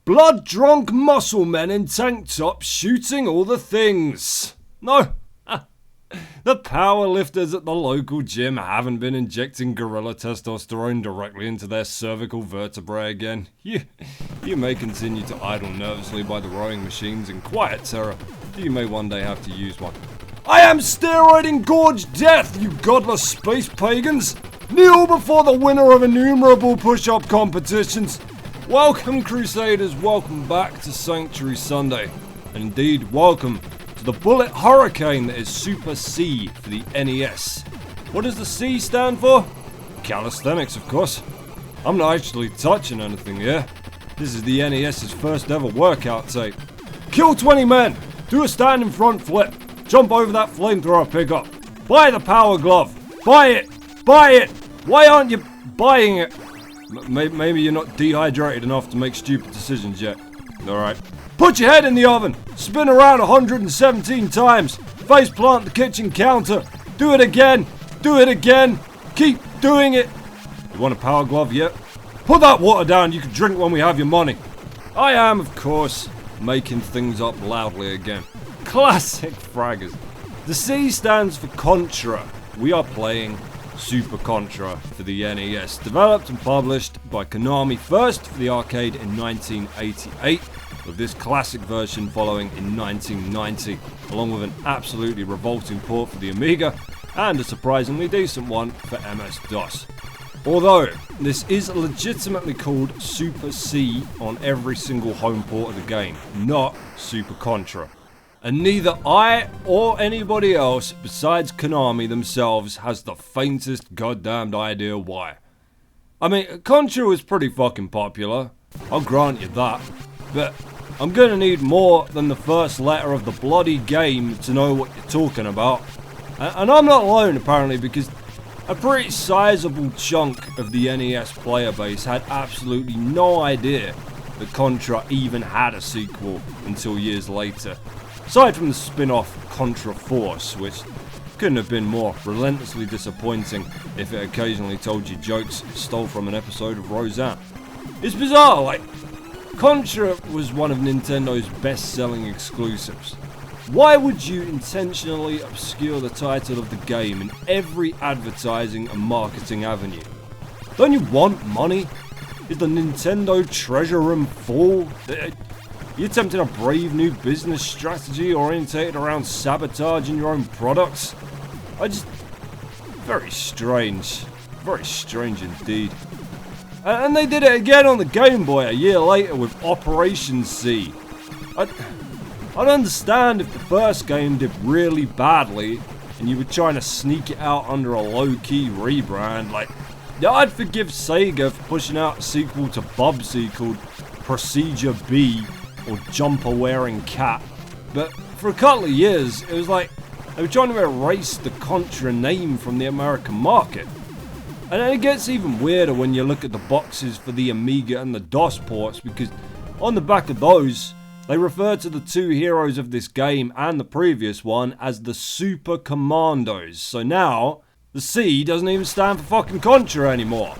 blood-drunk muscle men in tank tops shooting all the things. No, the powerlifters at the local gym haven't been injecting gorilla testosterone directly into their cervical vertebrae again. You may continue to idle nervously by the rowing machines in quiet terror. You may one day have to use one. I am steroid-engorged death, you godless space pagans! Kneel before the winner of innumerable push-up competitions. Welcome, Crusaders, welcome back to Sanctuary Sunday. And indeed, welcome to the bullet hurricane that is Super C for the NES. What does the C stand for? Calisthenics, of course. I'm not actually touching anything here. This is the NES's first ever workout tape. Kill 20 men! Do a standing front flip! Jump over that flamethrower pickup! Buy the power glove! Buy it! Buy it! Why aren't you buying it? Maybe you're not dehydrated enough to make stupid decisions yet. Alright. Put your head in the oven! Spin around 117 times! Face plant the kitchen counter! Do it again! Do it again! Keep doing it! You want a power glove yet? Put that water down, you can drink when we have your money. I am, of course, making things up loudly again. Classic fraggers. The C stands for Contra. We are playing Super Contra for the NES, developed and published by Konami first for the arcade in 1988, with this classic version following in 1990, along with an absolutely revolting port for the Amiga and a surprisingly decent one for MS-DOS. Although, this is legitimately called Super C on every single home port of the game, not Super Contra. And neither I or anybody else besides Konami themselves has the faintest goddamned idea why. I mean, Contra was pretty fucking popular, I'll grant you that, but I'm gonna need more than the first letter of the bloody game to know what you're talking about. And I'm not alone apparently, because a pretty sizable chunk of the NES player base had absolutely no idea that Contra even had a sequel until years later. Aside from the spin-off Contra Force, which couldn't have been more relentlessly disappointing if it occasionally told you jokes it stole from an episode of Roseanne. It's bizarre, like, Contra was one of Nintendo's best-selling exclusives. Why would you intentionally obscure the title of the game in every advertising and marketing avenue? Don't you want money? Is the Nintendo treasure room full? You attempting a brave new business strategy orientated around sabotaging your own products? Very strange indeed. And they did it again on the Game Boy a year later with Operation C. I'd understand if the first game did really badly and you were trying to sneak it out under a low-key rebrand. Like, yeah, I'd forgive Sega for pushing out a sequel to Bubsy called Procedure B or Jumper-Wearing Cat. But for a couple of years, it was like they were trying to erase the Contra name from the American market. And then it gets even weirder when you look at the boxes for the Amiga and the DOS ports, because on the back of those, they refer to the two heroes of this game and the previous one as the Super Commandos. So now, the C doesn't even stand for fucking Contra anymore.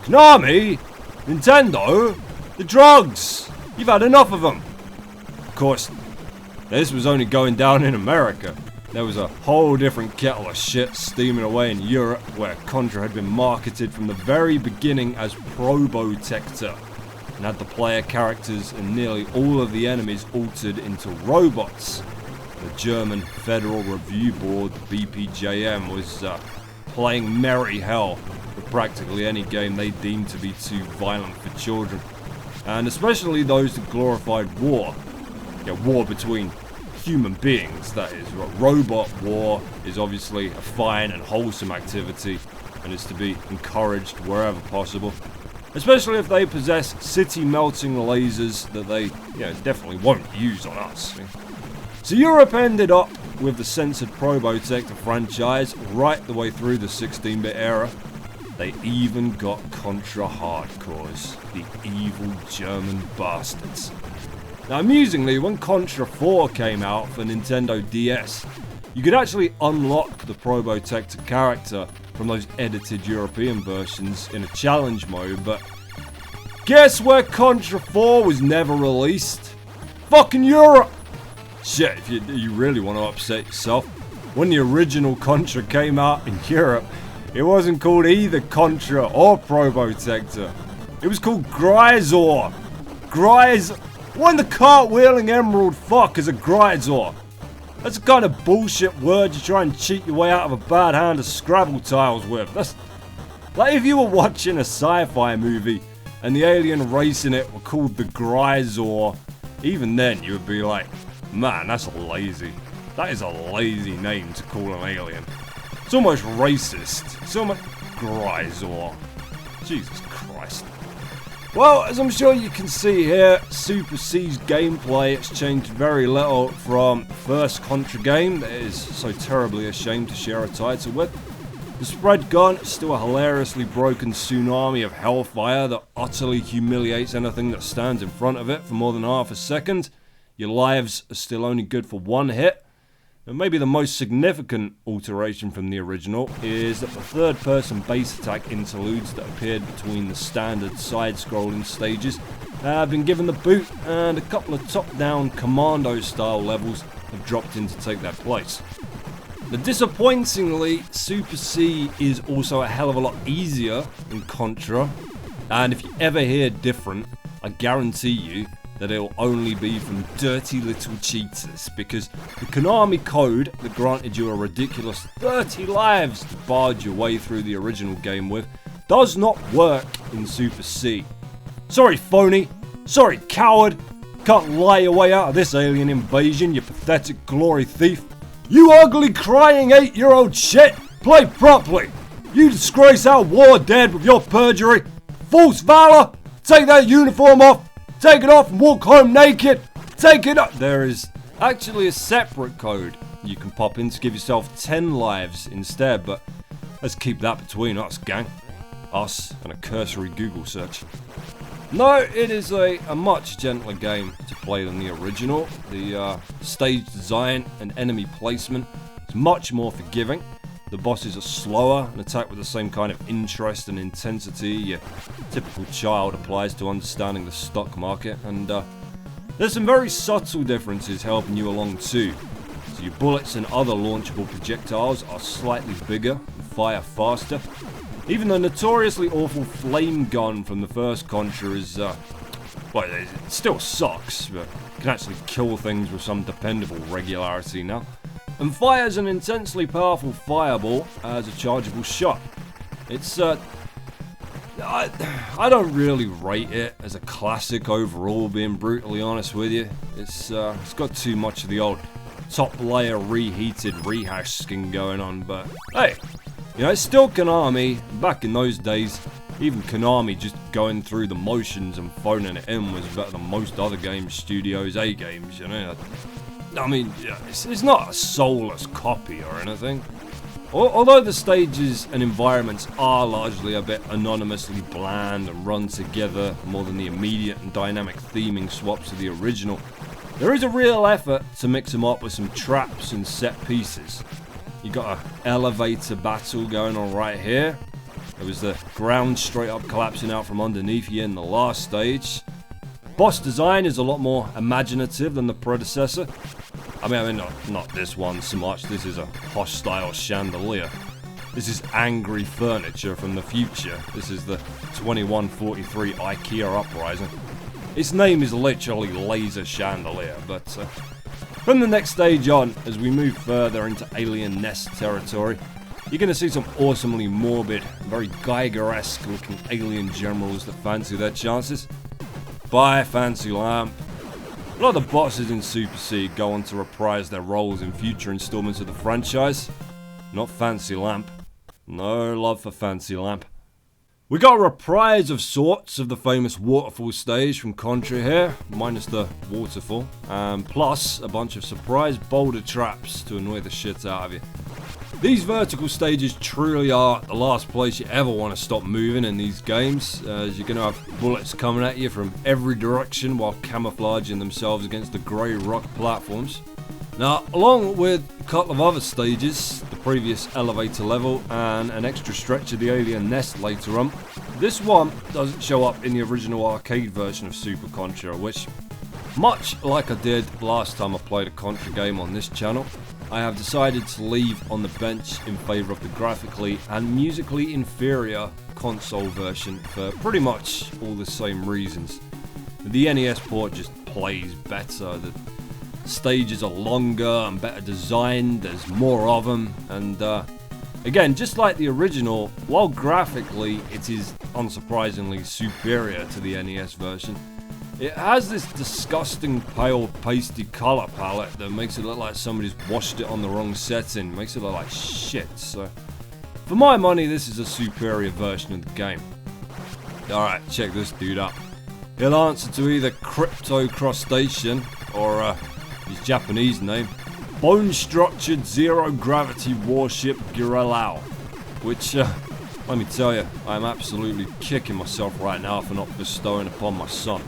Konami, Nintendo, the drugs. You've had enough of them. Of course, this was only going down in America. There was a whole different kettle of shit steaming away in Europe, where Contra had been marketed from the very beginning as Probotector, and had the player characters and nearly all of the enemies altered into robots. The German Federal Review Board, the BPJM, was playing merry hell with practically any game they deemed to be too violent for children. And especially those that glorified war. Yeah, war between human beings, that is. Robot war is obviously a fine and wholesome activity, and is to be encouraged wherever possible. Especially if they possess city-melting lasers that they definitely won't use on us. So Europe ended up with the censored Probotector franchise right the way through the 16-bit era. They even got Contra Hardcores, the evil German bastards. Now amusingly, when Contra 4 came out for Nintendo DS, you could actually unlock the Probotector character from those edited European versions in a challenge mode, but Guess where Contra 4 was never released? Fucking Europe! Shit, if you really want to upset yourself, when the original Contra came out in Europe, it wasn't called either Contra or Probotector. It was called Gryzor. What in the cartwheeling emerald fuck is a Gryzor? That's the kind of bullshit word you try and cheat your way out of a bad hand of Scrabble tiles with. That's like if you were watching a sci-fi movie and the alien race in it were called the Gryzor, even then you would be like, man, that's lazy. That is a lazy name to call an alien. It's almost racist. It's almost Gryzor. Jesus Christ. Well, as I'm sure you can see here, Super C's gameplay has changed very little from the first Contra game that is so terribly ashamed to share a title with. The spread gun is still a hilariously broken tsunami of hellfire that utterly humiliates anything that stands in front of it for more than half a second. Your lives are still only good for one hit. And maybe the most significant alteration from the original is that the third-person base attack interludes that appeared between the standard side-scrolling stages have been given the boot, and a couple of top-down commando-style levels have dropped in to take their place. But disappointingly, Super C is also a hell of a lot easier than Contra, and if you ever hear different, I guarantee you that it'll only be from dirty little cheaters, because the Konami code that granted you a ridiculous 30 lives to barge your way through the original game with does not work in Super C. Sorry, phony. Sorry, coward. Can't lie your way out of this alien invasion, you pathetic glory thief. You ugly crying 8-year-old shit. Play properly. You disgrace our war dead with your perjury. False valor. Take that uniform off. Take it off and walk home naked. Take it up. There is actually a separate code you can pop in to give yourself 10 lives instead, but let's keep that between us, gang. Us and a cursory Google search. No, it is a much gentler game to play than the original. The stage design and enemy placement is much more forgiving. The bosses are slower and attack with the same kind of interest and intensity your typical child applies to understanding the stock market, and there's some very subtle differences helping you along too. So your bullets and other launchable projectiles are slightly bigger and fire faster. Even the notoriously awful flame gun from the first Contra is, well, it still sucks, but can actually kill things with some dependable regularity now. And fires an intensely powerful fireball as a chargeable shot. It's, I don't really rate it as a classic overall, being brutally honest with you. It's got too much of the old top layer reheated rehash skin going on, but hey, you know, it's still Konami. Back in those days, even Konami just going through the motions and phoning it in was better than most other game studios' A games, you know. I mean, yeah, it's not a soulless copy or anything. Although the stages and environments are largely a bit anonymously bland and run together more than the immediate and dynamic theming swaps of the original, there is a real effort to mix them up with some traps and set pieces. You got an elevator battle going on right here. There was the ground straight up collapsing out from underneath you in the last stage. Boss design is a lot more imaginative than the predecessor. I mean, not this one so much. This is a hostile chandelier. This is angry furniture from the future. This is the 2143 IKEA uprising. Its name is literally Laser Chandelier, but from the next stage on, as we move further into Alien Nest territory, you're going to see some awesomely morbid, very Geiger-esque looking alien generals that fancy their chances. Bye, Fancy Lamp. A lot of the bosses in Super C go on to reprise their roles in future installments of the franchise. Not Fancy Lamp. No love for Fancy Lamp. We got a reprise of sorts of the famous waterfall stage from Contra here, minus the waterfall, plus a bunch of surprise boulder traps to annoy the shit out of you. These vertical stages truly are the last place you ever want to stop moving in these games, as you're going to have bullets coming at you from every direction while camouflaging themselves against the grey rock platforms. Now, along with a couple of other stages, the previous elevator level and an extra stretch of the alien nest later on, this one doesn't show up in the original arcade version of Super Contra, which, much like I did last time I played a Contra game on this channel, I have decided to leave on the bench in favour of the graphically and musically inferior console version for pretty much all the same reasons. The NES port just plays better, the stages are longer and better designed, there's more of them, and again, just like the original, while graphically it is unsurprisingly superior to the NES version, it has this disgusting pale pasty colour palette that makes it look like somebody's washed it on the wrong setting, makes it look like shit, so for my money this is a superior version of the game. Alright, check this dude out. He'll answer to either Crypto Crustacean or his Japanese name, Bone Structured Zero Gravity Warship Girelao, which let me tell you, I am absolutely kicking myself right now for not bestowing upon my son.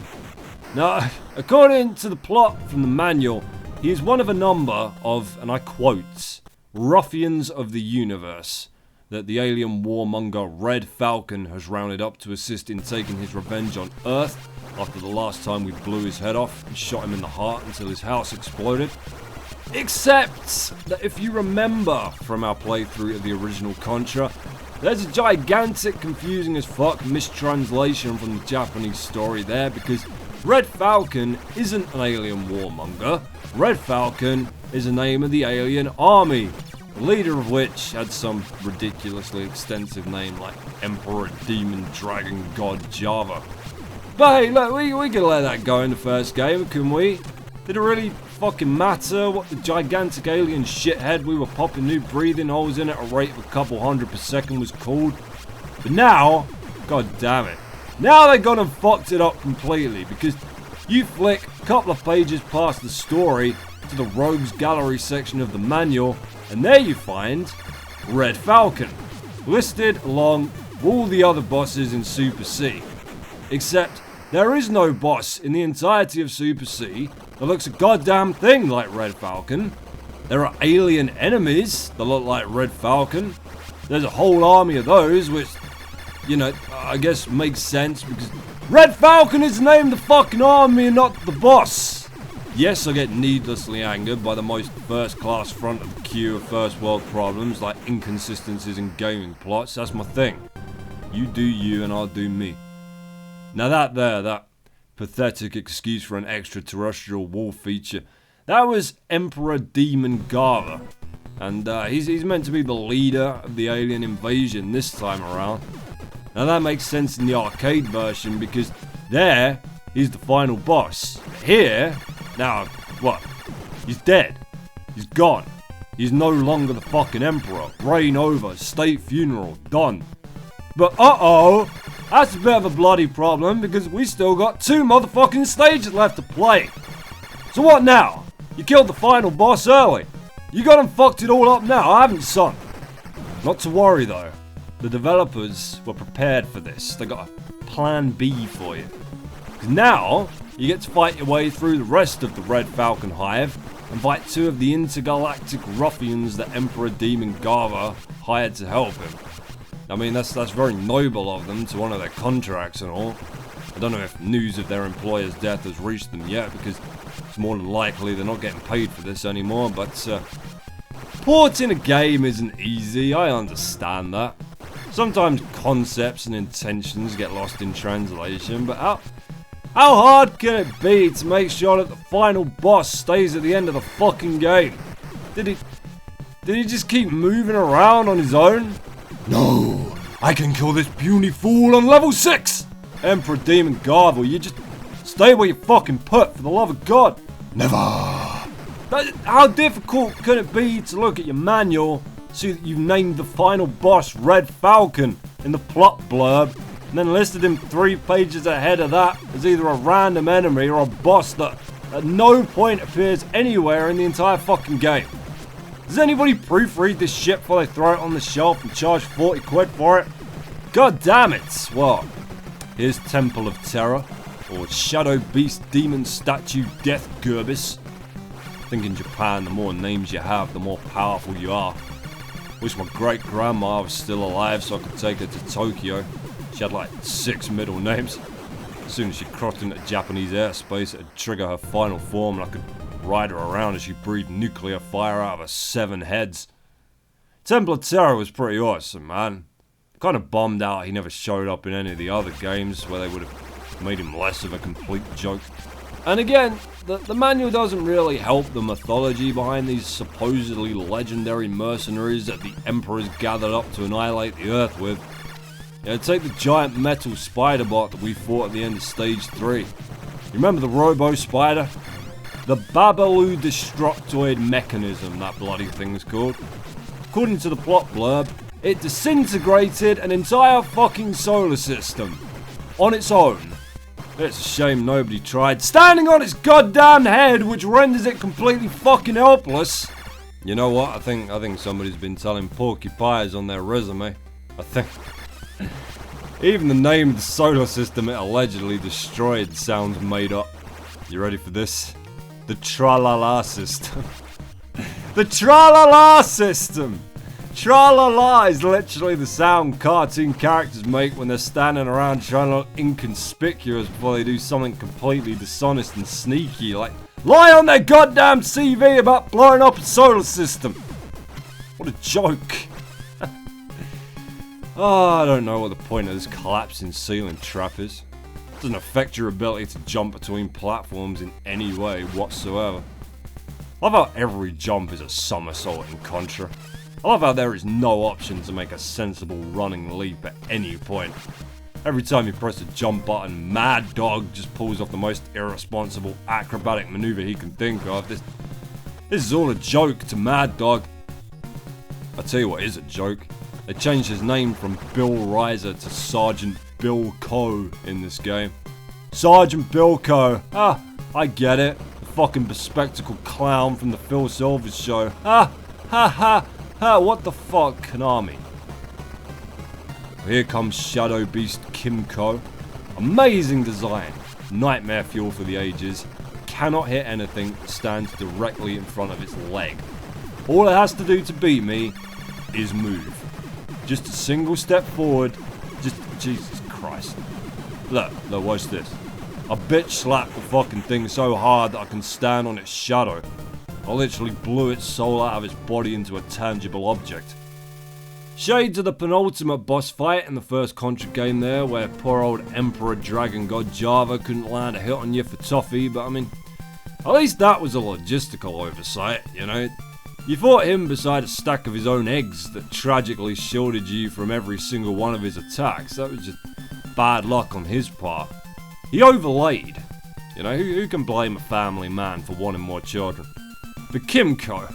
Now, according to the plot from the manual, he is one of a number of, and I quote, ruffians of the universe that the alien warmonger Red Falcon has rounded up to assist in taking his revenge on Earth after the last time we blew his head off and shot him in the heart until his house exploded. Except that if you remember from our playthrough of the original Contra, there's a gigantic, confusing as fuck mistranslation from the Japanese story there, because Red Falcon isn't an alien warmonger. Red Falcon is the name of the alien army, the leader of which had some ridiculously extensive name like Emperor Demon Dragon God Java. But hey, look, we can let that go in the first game, couldn't we? Did it really fucking matter what the gigantic alien shithead we were popping new breathing holes in at a rate of a couple hundred per second was called? But now, god damn it, now they gone and fucked it up completely, because you flick a couple of pages past the story to the Rogues Gallery section of the manual, and there you find Red Falcon, listed along with all the other bosses in Super C. Except there is no boss in the entirety of Super C that looks a goddamn thing like Red Falcon. There are alien enemies that look like Red Falcon. There's a whole army of those, which, you know, I guess makes sense because Red Falcon is named the fucking army and not the boss. Yes, I get needlessly angered by the most first-class front of the queue of first-world problems like inconsistencies in gaming plots. That's my thing. You do you and I'll do me. Now that pathetic excuse for an extraterrestrial wall feature, that was Emperor Demon Gava. And he's meant to be the leader of the alien invasion this time around. Now that makes sense in the arcade version because there, he's the final boss. Here, now, what? He's dead. He's gone. He's no longer the fucking emperor. Reign over, state funeral, done. But uh-oh, that's a bit of a bloody problem because we still got 2 motherfucking stages left to play. So what now? You killed the final boss early. You got and fucked it all up now, haven't you, son? Not to worry though. The developers were prepared for this. They got a plan B for you. Because now, you get to fight your way through the rest of the Red Falcon Hive and fight 2 of the intergalactic ruffians that Emperor Demon Gava hired to help him. I mean, that's very noble of them to honour their contracts and all. I don't know if news of their employer's death has reached them yet, because it's more than likely they're not getting paid for this anymore, but porting a game isn't easy, I understand that. Sometimes concepts and intentions get lost in translation, but how hard can it be to make sure that the final boss stays at the end of the fucking game? Did he just keep moving around on his own? No, I can kill this puny fool on level 6! Emperor Demon Garvel, you just stay where you fucking put, for the love of God. Never. How difficult could it be to look at your manual, see that you've named the final boss Red Falcon in the plot blurb, and then listed him 3 pages ahead of that as either a random enemy or a boss that at no point appears anywhere in the entire fucking game? Does anybody proofread this shit before they throw it on the shelf and charge 40 quid for it? God damn it! Well, here's Temple of Terror, or Shadow Beast Demon Statue Death Gerbis. I think in Japan, the more names you have, the more powerful you are. Wish my great grandma was still alive so I could take her to Tokyo. She had like 6 middle names. As soon as she crossed into Japanese airspace, it'd trigger her final form and I could ride her around as she breathed nuclear fire out of her 7 heads. Temple of Terror was pretty awesome, man. Kind of bummed out he never showed up in any of the other games where they would have made him less of a complete joke. And again, the manual doesn't really help the mythology behind these supposedly legendary mercenaries that the Emperor's gathered up to annihilate the Earth with. You know, take the giant metal spider bot that we fought at the end of Stage 3. You remember the Robo Spider? The Babalu Destructoid Mechanism, that bloody thing's called. According to the plot blurb, it disintegrated an entire fucking solar system. On its own. It's a shame nobody tried standing on its goddamn head, which renders it completely fucking helpless. You know what? I think somebody's been telling porcupines on their resume. I think even the name of the solar system it allegedly destroyed sounds made up. You ready for this? The Tra-la-la system. The Tra-la-la system! Tra-la-la is literally the sound cartoon characters make when they're standing around trying to look inconspicuous before they do something completely dishonest and sneaky, like lie on their goddamn CV about blowing up a solar system. What a joke. I don't know what the point of this collapsing ceiling trap is. It doesn't affect your ability to jump between platforms in any way whatsoever. I love how every jump is a somersault in Contra. I love how there is no option to make a sensible running leap at any point. Every time you press the jump button, Mad Dog just pulls off the most irresponsible acrobatic maneuver he can think of. This is all a joke to Mad Dog. I'll tell you what is a joke. They changed his name from Bill Reiser to Sergeant Bill Coe in this game. Sergeant Bill Coe. Ah, I get it. The fucking bespectacled clown from the Phil Silvers show. Ah, ha ha. What the fuck, Konami? Here comes Shadow Beast Kimco. Amazing design. Nightmare fuel for the ages. Cannot hit anything that stands directly in front of its leg. All it has to do to beat me is move. Just a single step forward. Just, Jesus Christ. Look, watch this. I bitch slapped the fucking thing so hard that I can stand on its shadow. I literally blew its soul out of its body into a tangible object. Shades of the penultimate boss fight in the first Contra game there, where poor old Emperor Dragon God Java couldn't land a hit on you for toffee, but I mean, at least that was a logistical oversight, you know? You fought him beside a stack of his own eggs that tragically shielded you from every single one of his attacks. That was just bad luck on his part. He overlaid. You know, who can blame a family man for wanting more children? But Kimco,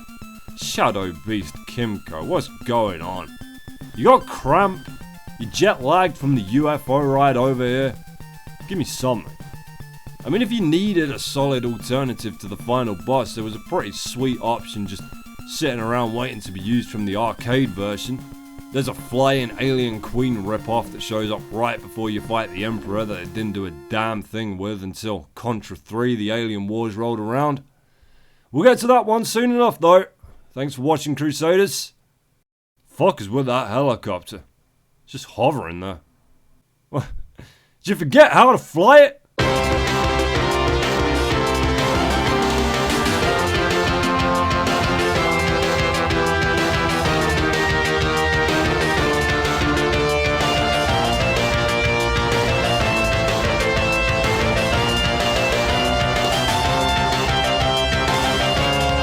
Shadow Beast Kimco, what's going on? You got cramp? You jet lagged from the UFO ride over here? Give me something. I mean, if you needed a solid alternative to the final boss, there was a pretty sweet option just sitting around waiting to be used from the arcade version. There's a flying alien queen ripoff that shows up right before you fight the Emperor that it didn't do a damn thing with until Contra 3 The Alien Wars rolled around. We'll get to that one soon enough though. Thanks for watching, Crusaders. Fuck is with that helicopter? It's just hovering there. Did you forget how to fly it?